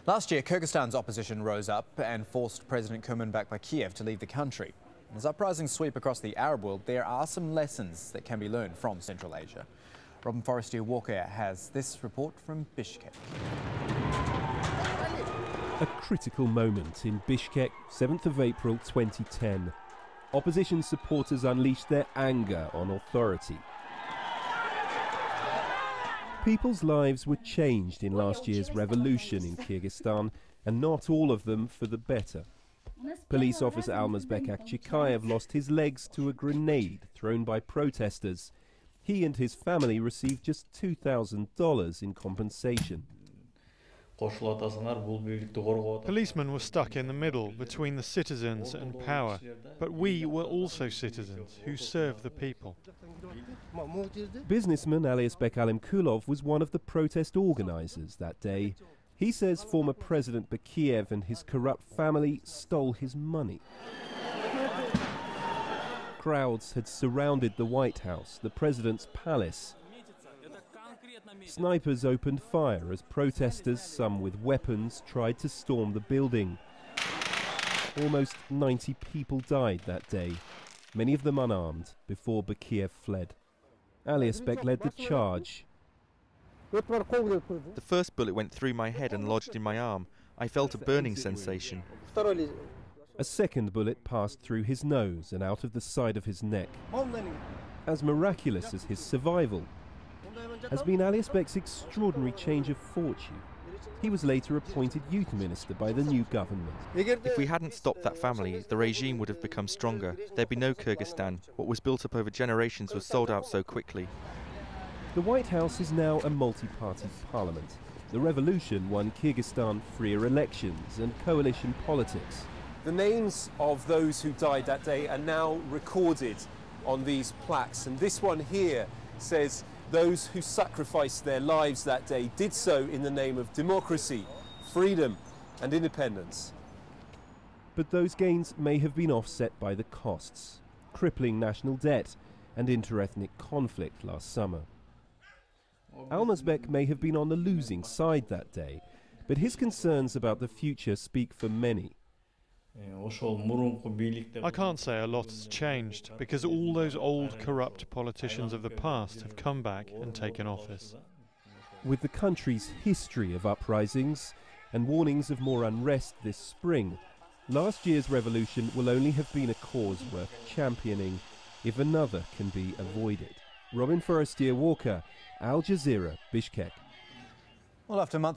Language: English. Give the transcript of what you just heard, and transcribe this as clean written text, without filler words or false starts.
Last year, Kyrgyzstan's opposition rose up and forced President Kurmanbek Bakiyev to leave the country. As uprisings sweep across the Arab world, there are some lessons that can be learned from Central Asia. Robin Forestier-Walker has this report from Bishkek. A critical moment in Bishkek, 7th of April 2010. Opposition supporters unleashed their anger on authority. People's lives were changed in last year's revolution in Kyrgyzstan, and not all of them for the better. Police officer Almazbek Bakiyev lost his legs to a grenade thrown by protesters. He and his family received just $2,000 in compensation. Policemen were stuck in the middle between the citizens and power, but we were also citizens who serve the people. Businessman Aliasbek Alimkulov was one of the protest organizers that day. He says former President Bakiyev and his corrupt family stole his money. Crowds had surrounded the White House, the president's palace. Snipers opened fire as protesters, some with weapons, tried to storm the building. Almost 90 people died that day, many of them unarmed, before Bakiyev fled. Aliasbek led the charge. The first bullet went through my head and lodged in my arm. I felt a burning sensation. A second bullet passed through his nose and out of the side of his neck. As miraculous as his survival has been Aliasbek's extraordinary change of fortune. He was later appointed youth minister by the new government. If we hadn't stopped that family, the regime would have become stronger. There'd be no Kyrgyzstan. What was built up over generations was sold out so quickly. The White House is now a multi-party parliament. The revolution won Kyrgyzstan freer elections and coalition politics. The names of those who died that day are now recorded on these plaques, and this one here says those who sacrificed their lives that day did so in the name of democracy, freedom and independence. But those gains may have been offset by the costs, crippling national debt and inter-ethnic conflict last summer. Almazbek may have been on the losing side that day, but his concerns about the future speak for many. I can't say a lot has changed, because all those old corrupt politicians of the past have come back and taken office. With the country's history of uprisings and warnings of more unrest this spring, last year's revolution will only have been a cause worth championing if another can be avoided. Robin Forestier-Walker, Al Jazeera, Bishkek. Well, after months